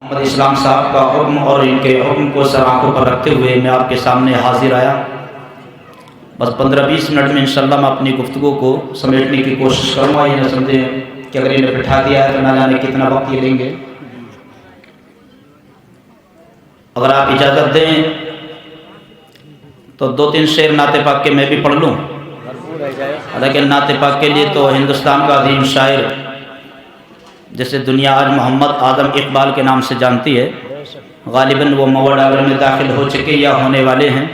محمد اسلام صاحب کا حکم اور ان کے حکم کو سر آنکھوں پر رکھتے ہوئے میں آپ کے سامنے حاضر آیا۔ بس 15-20 منٹ میں انشاءاللہ میں اپنی گفتگو کو سمیٹنے کی کوشش کروں گا۔ یہ نہ سمجھیں کہ اگر انہیں بٹھا دیا ہے تو نہ جانے کتنا وقت یہ لیں گے۔ اگر آپ اجازت دیں تو 2-3 شعر نعت پاک کے میں بھی پڑھ لوں، حالانکہ نعت پاک کے لیے تو ہندوستان کا عظیم شاعر جسے دنیا آج محمد اعظم اقبال کے نام سے جانتی ہے، غالباً وہ مواد ڈاگر میں داخل ہو چکے یا ہونے والے ہیں،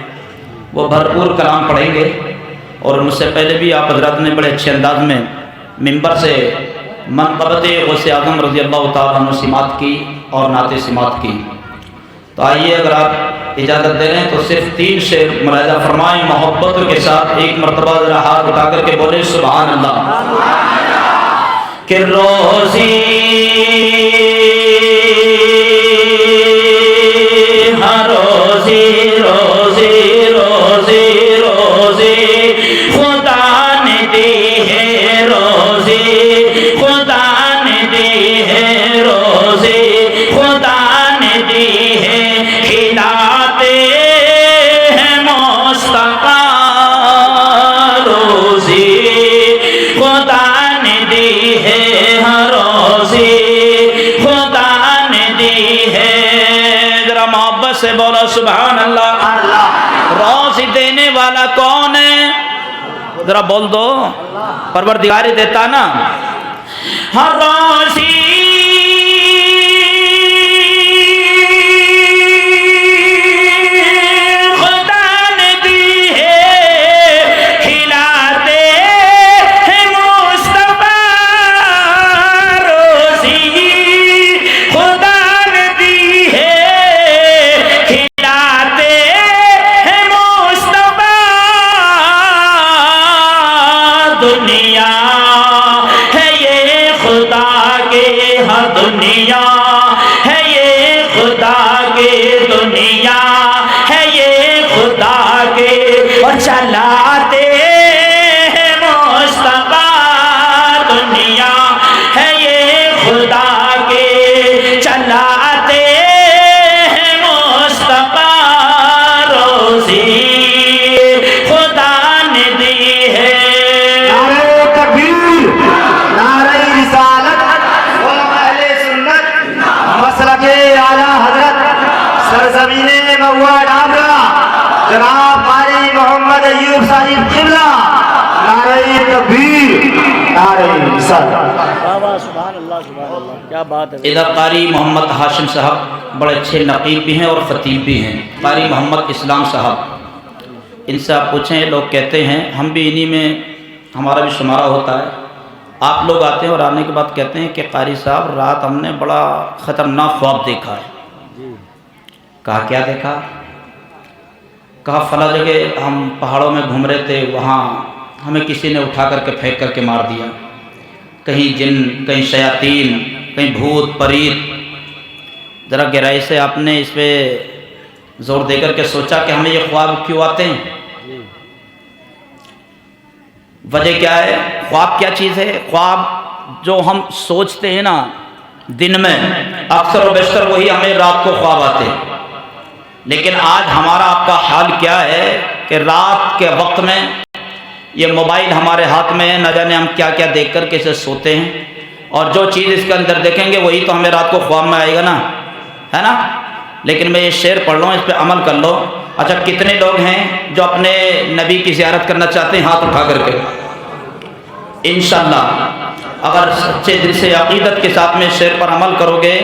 وہ بھرپور کلام پڑھیں گے۔ اور مجھ سے پہلے بھی آپ حضرات نے بڑے اچھے انداز میں منبر سے منقبت غوث اعظم رضی اللہ تعالیٰ عنہ سماعت کی اور نعت سماعت کی۔ تو آئیے اگر آپ اجازت دے رہے ہیں تو صرف 3 شعر ملاحظہ فرمائیں محبت کے ساتھ، ایک مرتبہ ذرا ہاتھ اٹھا کر کے بولے سبحان اللہ۔ کہ روزی ہاں روزی روزی روزی روزی خدا نے دی ہے، روزی خدا نے دی ہے، روزی خدا نے دی ہے، کھلاتے ہیں مصطفیٰ، روزی خدا نے دی ہے، سے بولو سبحان اللہ۔ روزی دینے والا کون ہے؟ ذرا بول دو، پروردگار دیتا نا۔ ہر روزی دنیا ہے یہ خدا کے، دنیا ہے یہ خدا کے، اور چلاتے ہیں مصطفیٰ، دنیا ہے یہ خدا کے، چلاتے ہیں مصطفیٰ، روزی خدا نے دی ہے۔ نعرہ تکبیر، نعرہ رسالت، اعلیٰ حضرت سرزمین مواد ڈابرا جناب قاری محمد ایوب صاحب قبلہ، نعرہ تکبیر، نعرہ رسالت۔ سبحان اللہ سبحان اللہ، کیا بات ہے۔ ادھر قاری محمد ہاشم صاحب بڑے اچھے نقیب بھی ہیں اور خطیب بھی ہیں، قاری محمد اسلام صاحب، ان سے آپ پوچھیں۔ لوگ کہتے ہیں، ہم بھی انہی میں ہمارا بھی شمارہ ہوتا ہے، آپ لوگ آتے ہیں اور آنے کے بعد کہتے ہیں کہ قاری صاحب رات ہم نے بڑا خطرناک خواب دیکھا ہے۔ کہا کیا دیکھا؟ کہا فلاں جگہ ہم پہاڑوں میں گھوم رہے تھے، وہاں ہمیں کسی نے اٹھا کر کے پھینک کر کے مار دیا، کہیں جن، کہیں شیاطین، کہیں بھوت پریت۔ ذرا گہرائی سے آپ نے اس پہ زور دے کر کے سوچا کہ ہمیں یہ خواب کیوں آتے ہیں؟ وجہ کیا ہے؟ خواب کیا چیز ہے؟ خواب جو ہم سوچتے ہیں نا دن میں، اکثر و بیشتر وہی ہمیں رات کو خواب آتے ہیں۔ لیکن آج ہمارا آپ کا حال کیا ہے کہ رات کے وقت میں یہ موبائل ہمارے ہاتھ میں ہے، نہ جانے ہم کیا کیا دیکھ کر کے اسے سوتے ہیں، اور جو چیز اس کے اندر دیکھیں گے وہی تو ہمیں رات کو خواب میں آئے گا نا، ہے نا؟ لیکن میں یہ شعر پڑھ رہا ہوں، اس پہ عمل کر لو۔ اچھا کتنے لوگ ہیں جو اپنے نبی کی زیارت کرنا چاہتے ہیں؟ ہاتھ اٹھا کر کے۔ انشاءاللہ اگر سچے دل سے عقیدت کے ساتھ میں شعر پر عمل کرو گے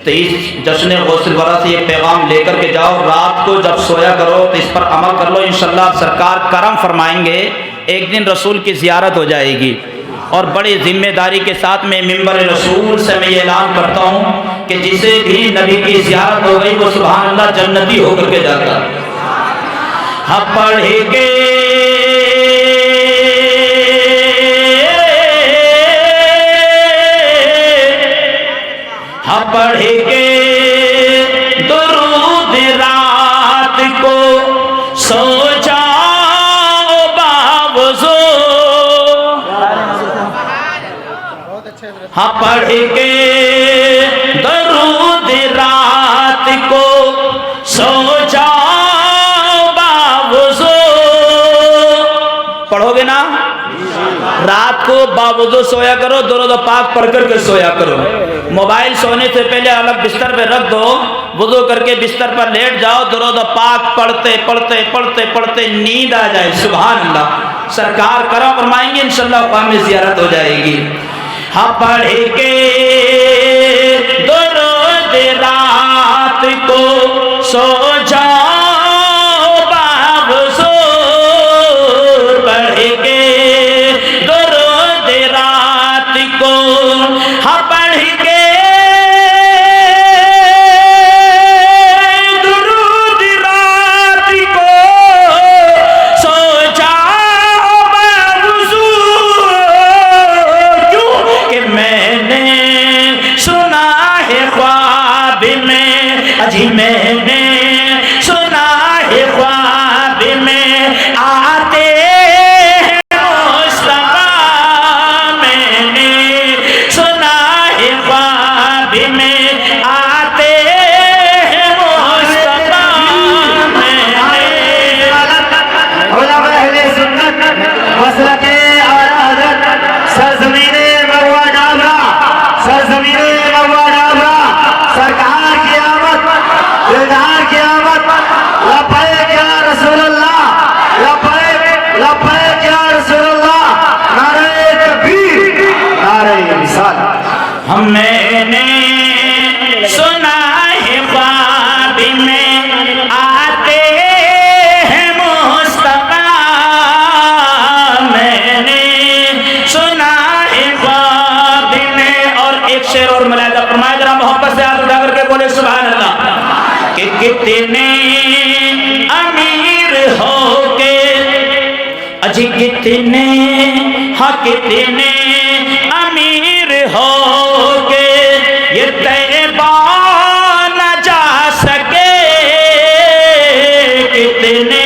تو اس جشن غوث الورا سے یہ پیغام لے کر کے جاؤ، رات کو جب سویا کرو تو اس پر عمل کر لو، انشاءاللہ سرکار کرم فرمائیں گے، ایک دن رسول کی زیارت ہو جائے گی۔ اور بڑی ذمہ داری کے ساتھ میں منبر رسول سے میں یہ اعلان کرتا ہوں کہ جسے بھی نبی کی زیارت ہو گئی وہ سبحان اللہ جنتی ہو کر کے جاتا ہے۔ ہم پڑھیں گے پڑھیں گے درود رات کو سو جاؤ باوضو، ہاں پڑھیں گے درود کو باوضو سویا کرو، درود پاک پڑھ کر کے سویا کرو۔ موبائل سونے سے پہلے الگ بستر پہ رکھ دو، وضو کر کے بستر پر لیٹ جاؤ، درود پاک پڑھتے پڑھتے پڑھتے پڑھتے نیند آ جائے۔ سبحان اللہ، سرکار کرم فرمائیں گے انشاءاللہ قوم زیارت ہو جائے گی۔ ہاں پڑھ کے درود رات کو سو جاؤ باوضو، پڑھ کے درود رات کو، ہاں پڑھ کے درود رات کو سو جاؤ باوضو، کیوں کہ میں نے سنا ہے خواب میں، اجی میں نے سنا ہے خواب میں آتے ہیں مصطفیٰ، میں نے سنا ہے خواب میں آتے ہیں مصطفیٰ، میں نے علماء اہل سنت مسلک اعلیٰ حضرت سرزمین موا ڈابرا، سرزمین موا ڈابرا، سرکار کی آمد، دلدار کی آمد، لبیک یا رسول اللہ، لبیک لبیک یا رسول اللہ، نعرہ تکبیر، نعرہ رسالت۔ میں نے سنا ہے خواب میں آتے ہیں مصطفیٰ، میں نے سنا ہے خواب میں۔ اور ایک شعر اور ملاحظہ فرمائے، ذرا محبت سے ہاتھ اٹھا کر کے بولے سبحان اللہ، کہ کتنے امیر ہو کے، اجی کتنے، ہاں کتنے امیر ہو کے یہ طیبہ نہ جا سکے، کتنے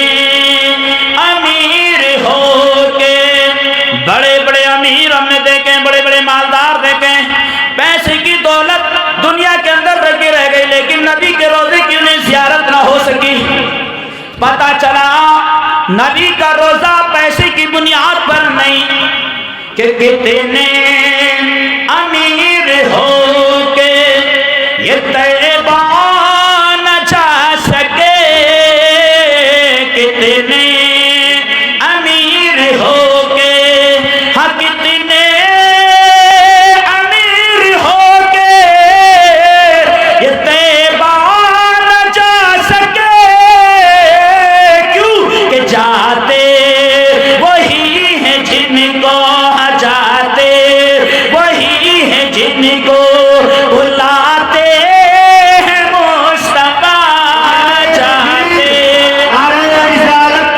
امیر ہو کے، بڑے بڑے امیر ہم نے دیکھیں، بڑے بڑے مالدار دیکھیں، پیسے کی دولت دنیا کے اندر رکھی رہ گئی، لیکن نبی کے روضے کی انہیں زیارت نہ ہو سکی۔ پتہ چلا نبی کا روزہ پیسے کی بنیاد پر نہیں، کہ کتنے امیر ہو کے یہ طیبہ نہ جا سکے، کتنے امیر ہو کے، ہاں کتنے امیر ہو کے یہ طیبہ نہ جا سکے، کیوں کہ جاتے وہی ہیں جن کو، جاتے وہی ہیں جن کو بلاتے ہیں مصطفیٰ، جاتے۔ نعرہ رسالت،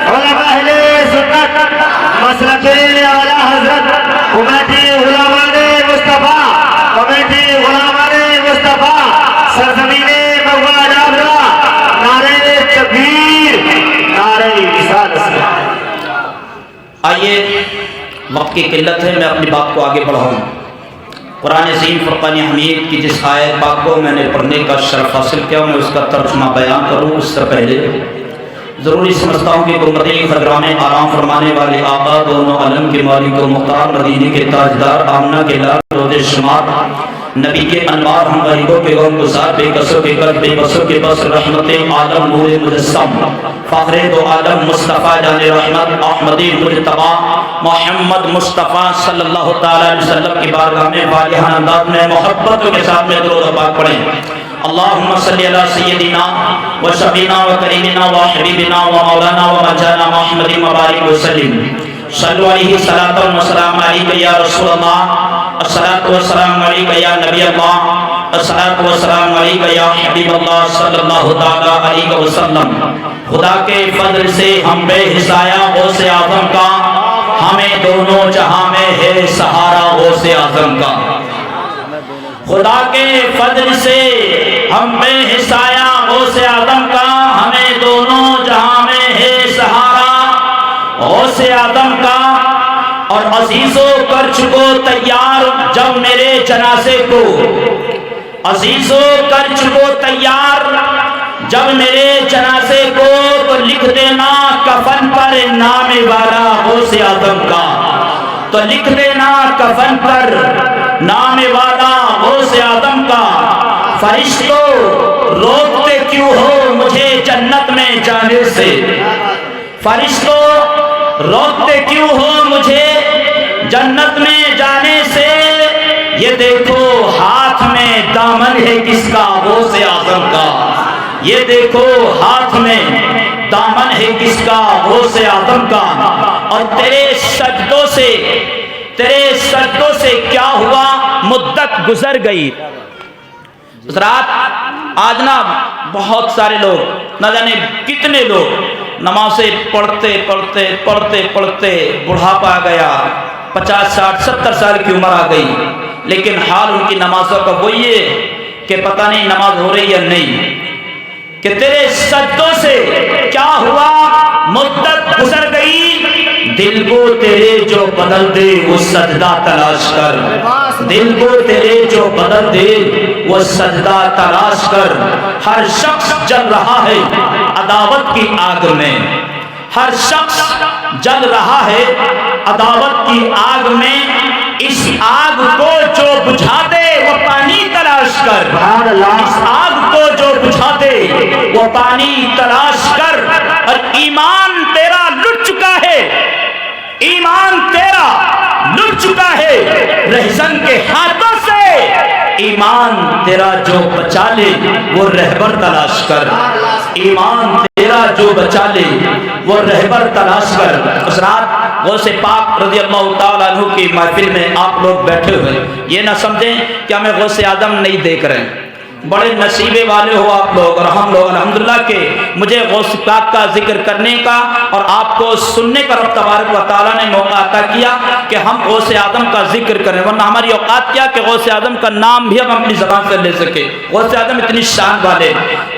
علماء اہل سنت مسلک اعلیٰ حضرت کمیٹی غلامان مصطفیٰ، کمیٹی غلامان مصطفیٰ، سرزمین موا ڈابرا، نعرہ تکبیر، نعرہ رسالت۔ آئیے، وقت کی قلت ہے، میں اپنی بات کو آگے بڑھاؤں۔ قرآن عظیم فرقان حمید کی جس آیت پاک کو میں نے پڑھنے کا شرف حاصل کیا، میں اس کا ترجمہ بیان کروں اس سے پہلے ضروری سمجھتا ہوں کہ گنبدی خضرا میں آرام فرمانے والے آقا، دونوں عالم کے مالک و مختار، مدینے کے تاجدار، آمنہ کے لال، روز شمار، نبی کے انوار، ہم غریبوں کے غم گزار، بے کسوں کے قلب، بے بسوں کے بس، رحمت عالم، نور مجسم، فخر دو عالم، مصطفیٰ جان رحمت، احمدی مجتبی محمد مصطفیٰ صلی اللہ تعالی علیہ وسلم کی بارگاہ میں واجہانہ انداز میں محبت کے ساتھ میں درود و پاک پڑھیں۔ اللہم صلی علی سیدنا و شفینا و کریمنا و حبیبنا و مولانا و مجانا محمد مبارک وسلم، صلو علیہ صلاۃ و سلام علیک یا رسول اللہ، الصلاۃ و سلام علیک یا نبی اللہ، الصلاۃ و سلام علیک یا حبیب اللہ صلی اللہ تعالی علیہ وسلم۔ خدا کے فضل سے ہم بے حسایا غوث اعظم کا، ہمیں دونوں جہاں میں ہے سہارا غوث اعظم کا۔ خدا کے فضل سے ہم بے حسایا غوث اعظم کا، ہمیں دونوں جہاں میں ہے سہارا غوث اعظم کا۔ اور عزیزو کر چکو تیار جب میرے جنازے کو، عزیزو کر چکو تیار جب میرے جنازے کو، تو لکھ دینا کفن پر نام والا غوث اعظم کا۔ تو لکھ دینا کفن پر نام والا غوث آدم کا۔ فرشتوں روکتے کیوں ہو مجھے جنت میں جانے سے، فرشتوں روکتے کیوں ہو مجھے جنت میں جانے سے، یہ دیکھو ہاتھ میں دامن ہے کس کا، غوث آدم کا، یہ دیکھو ہاتھ میں دامن ہے کس کا، غوث آدم کا۔ اور تیرے سجدوں سے کیا ہوا، مدت گزر گئی۔ اس رات آج نا بہت سارے لوگ، نہ جانے کتنے لوگ نمازیں پڑھتے بڑھاپا آ گیا، 50 60 70 سال کی عمر آ گئی، لیکن حال ان کی نمازوں کا وہی ہے کہ پتہ نہیں نماز ہو رہی یا نہیں۔ کہ تیرے سجدوں سے کیا ہوا، مدت گزر گئی، دل کو تیرے جو بدل دے وہ سجدہ تلاش کر، دل کو تیرے جو بدل دے وہ سجدہ تلاش کر۔ ہر شخص جل رہا ہے عداوت کی آگ میں، ہر شخص جل رہا ہے عداوت کی آگ میں، اس آگ کو جو بجھا دے وہ پانی تلاش کر، اس آگ کو جو بجھا دے وہ پانی تلاش کر۔ اور ایمان تیرا لٹ چکا ہے، ایمان تیرا لٹ چکا ہے رہزن کے ہاتھوں سے، ایمان تیرا جو بچا لے وہ رہبر تلاش کر، ایمان تیرا جو بچا لے وہ رہبر تلاش کر۔ اس رات غوث پاک رضی اللہ تعالیٰ عنہ کی محفل میں آپ لوگ بیٹھے ہوئے، یہ نہ سمجھیں کہ ہمیں غوث آدم نہیں دیکھ رہے ہیں، بڑے نصیبے والے ہو آپ لوگ اور ہم لوگ الحمدللہ کہ مجھے غوث پاک کا ذکر کرنے کا اور آپ کو سننے کا رب تبارک و تعالیٰ نے موقع عطا کیا کہ ہم غوث آدم کا ذکر کریں، ورنہ ہماری اوقات کیا کہ غوث آدم کا نام بھی ہم اپنی زبان سے لے سکے۔ غوث آدم اتنی شان والے،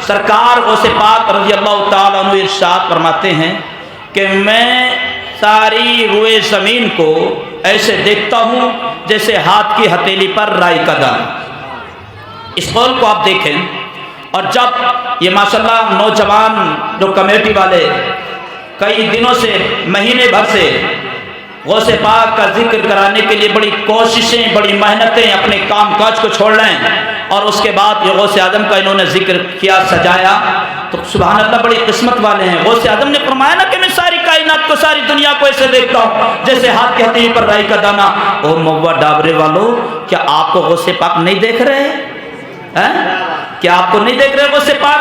سرکار غوث پاک رضی اللہ تعالیٰ عنہ ارشاد فرماتے ہیں کہ میں ساری روئے زمین کو ایسے دیکھتا ہوں جیسے ہاتھ کی ہتھیلی پر رائی کا دانہ۔ اس قول کو آپ دیکھیں، اور جب یہ ماشاءاللہ نوجوان جو کمیٹی والے کئی دنوں سے، مہینے بھر سے غوث پاک کا ذکر کرانے کے لیے بڑی کوششیں، بڑی محنتیں، اپنے کام کاج کو چھوڑ رہے ہیں، اور اس کے بعد یہ غوث آدم کا انہوں نے ذکر کیا، سجایا، تو سبحان اللہ بڑی قسمت والے ہیں۔ غوث آدم نے فرمایا نا کہ میں ساری کائنات کو، ساری دنیا کو ایسے دیکھتا ہوں جیسے ہاتھ کے ہتھیلی پر رائی کا دانہ۔ او موا ڈابرے والو، کیا آپ کو غوث پاک نہیں دیکھ رہے ہیں؟ کیا آپ کو نہیں دیکھ رہے غوث پاک؟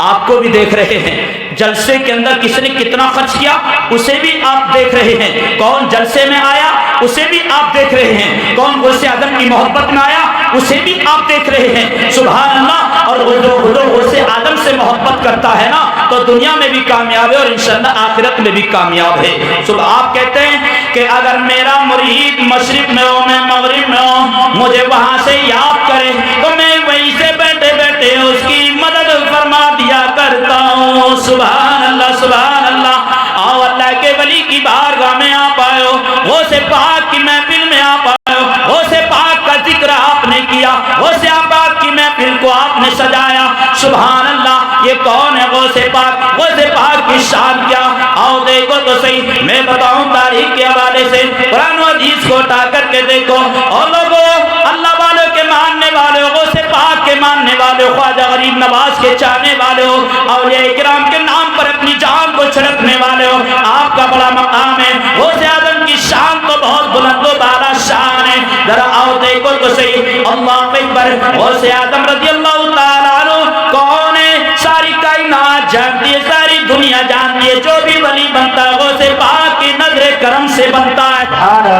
آپ کو بھی دیکھ رہے ہیں۔ جلسے کے اندر کس نے کتنا خرچ کیا اسے بھی آپ دیکھ رہے ہیں، کون جلسے میں آیا اسے بھی آپ دیکھ رہے ہیں، کون غوث آدم کی محبت میں آیا اسے بھی آپ دیکھ رہے ہیں، سبحان اللہ۔ اور جو غوث آدم سے محبت کرتا ہے نا تو دنیا میں بھی کامیاب ہے اور انشاءاللہ آخرت میں بھی کامیاب ہے۔ صبح آپ کہتے ہیں کہ اگر میرا مرید مشرق میں ہو، میں مغرب میں ہوں، مجھے وہاں سے یاد کرے تو میں وہیں سے بیٹھے بیٹھے اس کی مدد فرما دیا کرتا ہوں۔ سبحان اللہ، سبحان اللہ۔ آؤ اللہ کے ولی کی بارگاہ میں آپ آئے ہو، غوث پاک کی محفل میں آپ آئے ہو، غوث پاک کا ذکر آپ نے کیا، غوث پاک کی محفل کو آپ نے سجایا، سبحان اللہ۔ یہ کون ہے غوث پاک؟ غوث پاک کی شان کیا؟ آؤ دیکھو تو صحیح، میں بتاؤں تاریخ کے حوالے سے، قرآن و حدیث کو اٹھا کر کے دیکھو، اور لوگوں اللہ والوں کے ماننے والے ہو، غوث پاک کے ماننے والے ہو، خواجہ غریب نواز کے چاہنے والے ہو، اولیاء کرام کے نام پر اپنی جان کو چھڑکنے والے ہو، آپ کا بڑا مقام ہے۔ غوث آدم کی شان تو بہت بلند و بالا شان ہے، ذرا آؤ دیکھو تو صحیح، اللہ اکبر۔ غوث آدم رضی اللہ تعالیٰ عنہ کون ہے؟ ساری کائنات جانتی ہے، ساری دنیا جانتی ہے، جو بھی ولی بنتا ہے غوث پاک کی نظر کرم سے بنتا ہے۔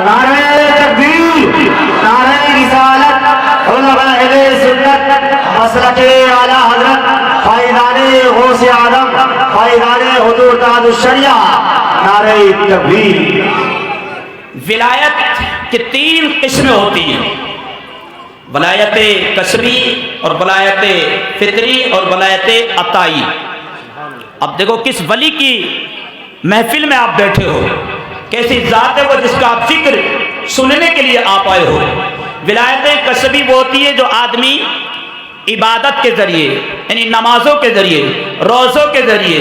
نعرہ تکبیر، نعرہ رسالت، علماء اہل سنت، مسلک اعلیٰ حضرت فائدان غوث آدم، فائدان حضور تاج الشریعہ، نعرہ تکبیر۔ ولایت کی 3 قسمیں ہوتی ہیں، ولایت کسبی اور ولایت فطری اور ولایت عطائی۔ اب دیکھو کس ولی کی محفل میں آپ بیٹھے ہو، کیسی ذات ہے وہ جس کا آپ ذکر سننے کے لیے آپ آئے ہو۔ ولایت کسبی وہ ہوتی ہے جو آدمی عبادت کے ذریعے، یعنی نمازوں کے ذریعے، روزوں کے ذریعے،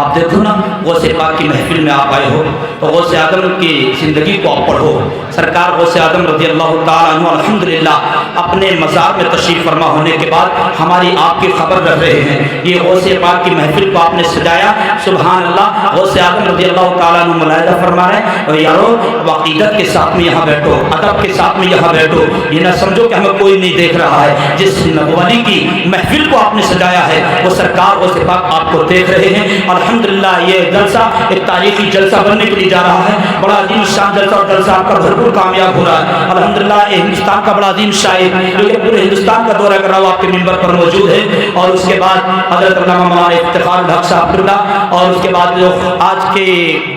آپ دیکھو نا غوث پاک کی محفل میں آپ آئے ہو تو غوث اعظم کی زندگی کو آپ پڑھو. سرکار غوث اعظم رضی اللہ تعالیٰ عنہ الحمدللہ اپنے مزار میں تشریف فرما ہونے کے بعد ہماری آپ کی خبر رکھ رہے ہیں. یہ غوث پاک کی محفل کو آپ نے سجایا, سبحان اللہ. غوث اعظم رضی اللہ تعالیٰ عنہ ملاحظہ فرما رہے ہیں یارو عقیدت کے ساتھ میں یہاں بیٹھو, ادب کے ساتھ میں یہاں بیٹھو, یہ نہ سمجھو کہ ہمیں کوئی نہیں دیکھ رہا ہے. جس ولی کی محفل کو آپ نے سجایا ہے وہ سرکار غوث پاک آپ کو دیکھ رہے ہیں. الحمدللہ یہ جلسہ ایک تاریخی جلسہ بننے کے لیے جا رہا ہے. بڑا عظیم شان جلسہ اور جلسہ آپ کا بھرپور کامیاب ہو رہا ہے. الحمدللہ یہ ہندوستان کا بڑا عظیم شاعر جو کہ پورے ہندوستان کا دورہ کر رہا ہوا آپ کے منبر پر موجود ہے. اور اس کے بعد حضرت علامہ مولانا افتخار الحق صاحب قبلہ, اور اس کے بعد جو آج کے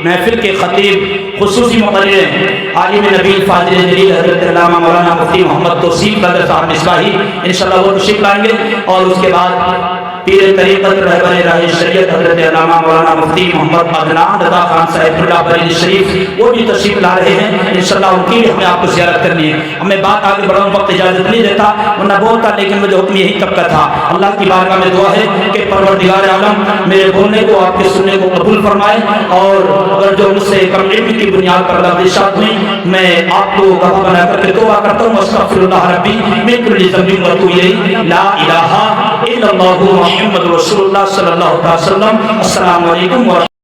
محفل کے خطیب خصوصی مقرر عالم نبی فاضل جلیل حضرت علامہ مولانا مفتی محمد توصیف قدر صاحب مصباحی انشاءاللہ وہ تشریف لائیں گے. اور اس کے بعد پیر طریقت رہبر راہ شریعت حضرت علامہ مولانا مفتی محمد عدنان رضا خان صاحب اللہ بریلی شریف وہ بھی تشریف لا رہے ہیں انشاءاللہ. ان کی بھی ہمیں آپ کو زیارت کرنی ہے. ہمیں بات آگے بڑھاؤں وقت اجازت نہیں دیتا ورنہ بولتا, لیکن مجھے حکم یہی تب کا تھا. اللہ کی بارگاہ میں دعا ہے کہ پروردگار عالم میرے بولنے کو آپ کے سننے کو قبول فرمائے, اور اگر جو مجھ سے کم علم کی بنیاد پر لفظات ہوئی میں آپ کو گواہ بنا کر کے توبہ کرتا ہوں. استغفر اللہ ربی من کل ذنب واتوب الیہ. لا الہ الا اللہ محمد رسول اللہ صلی اللہ علیہ وسلم. السلام علیکم ورحمۃ اللہ.